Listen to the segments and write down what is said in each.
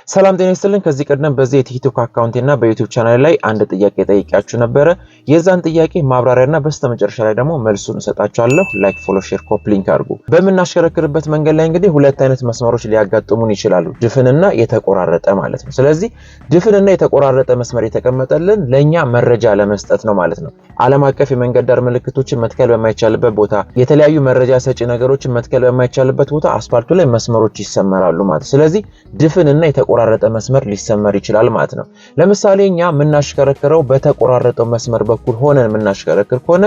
ሰላም ጤና ይስጥልን። ከዚህ ቀደም በዚህ የቲክቶክ አካውንት እና በዩቲዩብ ቻናል ላይ አንድ ጥያቄ ጠይቄያችሁ ነበር። የዛን ጥያቄ ማብራሪያና በስተመጨረሻ ላይ ደግሞ መልሱን እሰጣችኋለሁ። ላይክ፣ ፎሎ፣ ሼር፣ ኮፒ ሊንክ አድርጉ። በመናሽከረክርበት መንገድ ላይ እንግዲህ ሁለት አይነት መስመሮች ሊያጋጥሙን ይችላሉ፣ ድፍንና የተቆራረጠ ማለት ነው። ስለዚህ ድፍንና የተቆራረጠ መስመር የተቀመጠልን ለኛ መረጃ ለመስጠት ነው ማለት ነው። ዓለም አቀፍ የመንገድ ዳር ምልክቶችን መትከል በማይቻልበት ቦታ፣ የተለያዩ መረጃ ሰጪ ነገሮችን መትከል በማይቻልበት ቦታ አስፋልቱ ላይ መስመሮች ይሰመራሉ ማለት። ስለዚህ ድፍንና የተቆራረጠ መስመር ሊሰመር ይችላል ማለት ነው። ለምሳሌ እኛ ምናሽከረክረው በተቆራረጠው መስመር በኩል ሆነን ምናሽከረክር ከሆነ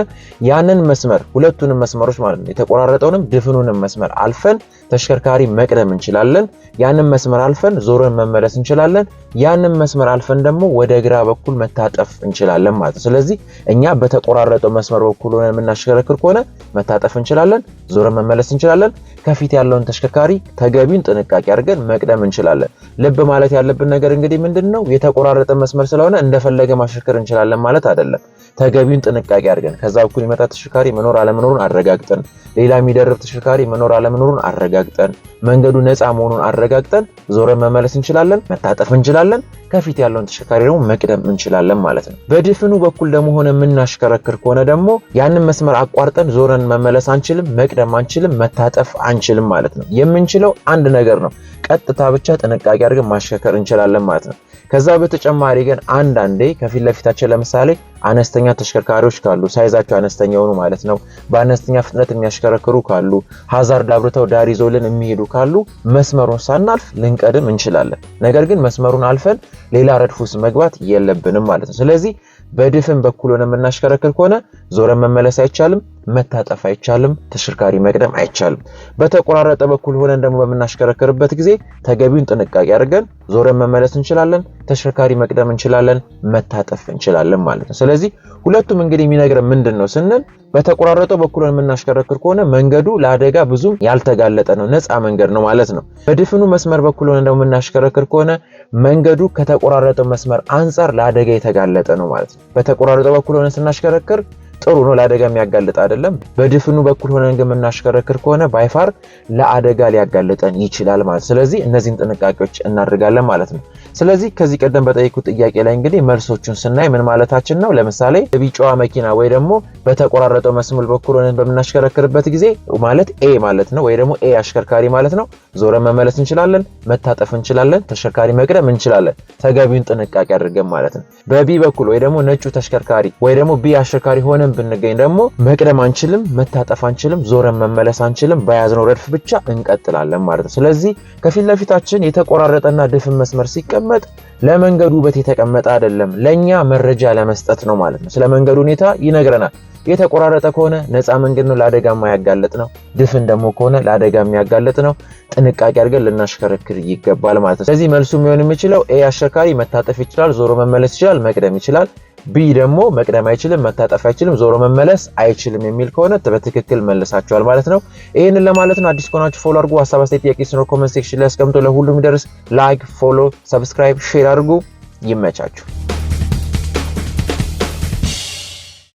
ያንን መስመር ሁለቱንም መስመሮች ማለት ነው የተቆራረጠውንም ድፍኑንም መስመር አልፈን ተሽከርካሪ መቅደም እንችላለን። ያንን መስመር አልፈን ዞረን መመለስ እንችላለን። ያንን መስመር አልፈን ደግሞ ወደ ግራ በኩል መታጠፍ እንችላለን ማለት ነው። ስለዚህ እኛ በተቆራረጠው መስመር በኩል ሆነን ምናሽከረክር ከሆነ መታጠፍ እንችላለን፣ ዞረን መመለስ እንችላለን። ከፊት ያለውን ተሽከርካሪ ተገቢውን ጥንቃቄ አድርገን መቅደም እንችላለን። ልብ ማለት ያለብን ነገር እንግዲህ ምንድነው የተቆራረጠ መስመር ስለሆነ እንደፈለገ ማሽከርከር እንችላለን ማለት አይደለም። ተገቢውን ጥንቃቄ አድርገን ከዛ በኩል የመጣ ተሽከርካሪ መኖር አለመኖሩን አረጋግጠን፣ ሌላ የሚደርብ ተሽከርካሪ መኖር አለመኖሩን አረጋግጠን፣ መንገዱ ነፃ መሆኑን አረጋግጠን ዞረን መመለስ እንችላለን፣ መታጠፍ እንችላለን። ከፊት ያለውን ተሽከርካሪ ደግሞ መቅደም እንችላለን ማለት ነው። በድፍኑ በኩል ደግሞ ሆነ የምናሽከረክር ከሆነ ደግሞ ያንን መስመር አቋርጠን ዞረን መመለስ አንችልም፣ መቅደም አንችልም፣ መታጠፍ አንችልም ማለት ነው። የምንችለው አንድ ነገር ነው፣ ቀጥታ ብቻ ጥንቃቄ አድርገን ማሽከርከር እንችላለን ማለት ነው። ከዛ በተጨማሪ ግን አንዳንዴ ከፊት ለፊታችን ለምሳሌ አነስተኛ ተሽከርካሪዎች ካሉ፣ ሳይዛቸው አነስተኛ ሆኑ ማለት ነው፣ በአነስተኛ ፍጥነት የሚያሽከረክሩ ካሉ፣ ሃዛርድ አብርተው ዳር ይዘውልን የሚሄዱ ካሉ መስመሩን ሳናልፍ ልንቀድም እንችላለን። ነገር ግን መስመሩን አልፈን ሌላ ረድፍ ውስጥ መግባት የለብንም ማለት ነው። ስለዚህ በድፍን በኩል ሆነ የምናሽከረክር ከሆነ ዞረን መመለስ አይቻልም፣ መታጠፍ አይቻልም፣ ተሽከርካሪ መቅደም አይቻልም። በተቆራረጠ በኩል ሆነን ደግሞ በምናሽከረክርበት ጊዜ ተገቢውን ጥንቃቄ አድርገን ዞረን መመለስ እንችላለን፣ ተሽከርካሪ መቅደም እንችላለን፣ መታጠፍ እንችላለን ማለት ነው። ስለዚህ ሁለቱም እንግዲህ የሚነግረን ምንድነው ስንል በተቆራረጠው በኩል ሆነን የምናሽከረክር ከሆነ መንገዱ ለአደጋ ብዙም ያልተጋለጠ ነው፣ ነፃ መንገድ ነው ማለት ነው። በድፍኑ መስመር በኩል ሆነን ደግሞ የምናሽከረክር ከሆነ መንገዱ ከተቆራረጠው መስመር አንፃር ለአደጋ የተጋለጠ ነው ማለት ነው። በተቆራረጠው በኩል ሆነን ስናሽከረክር ጥሩ ነው፣ ለአደጋ የሚያጋልጥ አይደለም። በድፍኑ በኩል ሆነን ግን የምናሽከረክር ከሆነ ባይፋር ለአደጋ ሊያጋልጠን ይችላል ማለት። ስለዚህ እነዚህን ጥንቃቄዎች እናደርጋለን ማለት ነው። ስለዚህ ከዚህ ቀደም በጠየቁት ጥያቄ ላይ እንግዲህ መልሶቹን ስናይ ምን ማለታችን ነው? ለምሳሌ ቢጫዋ መኪና ወይ ደግሞ በተቆራረጠው መስመር በኩል ሆነን በምናሽከረክርበት ጊዜ ማለት ኤ ማለት ነው፣ ወይ ደግሞ ኤ አሽከርካሪ ማለት ነው። ዞረን መመለስ እንችላለን፣ መታጠፍ እንችላለን፣ ተሽከርካሪ መቅደም እንችላለን፣ ተገቢውን ጥንቃቄ አድርገን ማለት ነው። በቢ በኩል ወይ ደግሞ ነጩ ተሽከርካሪ ወይ ደግሞ ቢ አሽከርካሪ ሆነን ብንገኝ ደግሞ መቅደም አንችልም፣ መታጠፍ አንችልም፣ ዞረን መመለስ አንችልም፣ በያዝነው ረድፍ ብቻ እንቀጥላለን ማለት ነው። ስለዚህ ከፊት ለፊታችን የተቆራረጠና ድፍን መስመር ሲቀመጥ ለመንገዱ ውበት የተቀመጠ አይደለም፣ ለኛ መረጃ ለመስጠት ነው ማለት ነው። ስለ መንገዱ ሁኔታ ይነግረናል። የተቆራረጠ ከሆነ ነፃ መንገድ ነው፣ ለአደጋ የማያጋልጥ ነው። ድፍን ደግሞ ከሆነ ለአደጋ የሚያጋልጥ ነው። ጥንቃቄ አድርገን ልናሽከረክር ይገባል ማለት ነው። ስለዚህ መልሱ የሚሆን የሚችለው ኤ አሽከርካሪ መታጠፍ ይችላል፣ ዞሮ መመለስ ይችላል፣ መቅደም ይችላል። ቢ ደግሞ መቅደም አይችልም፣ መታጠፍ አይችልም፣ ዞሮ መመለስ አይችልም የሚል ከሆነ በትክክል መልሳችኋል ማለት ነው። ይሄንን ለማለት ነው። አዲስ ከሆናችሁ ፎሎ አድርጉ። ሐሳብ አስተያየት፣ ጥያቄ ሲኖር ኮሜንት ሴክሽን ላይ አስቀምጡ። ለሁሉም ይደርስ ላይክ፣ ፎሎ፣ ሰብስክራይብ፣ ሼር አድርጉ። ይመቻችሁ።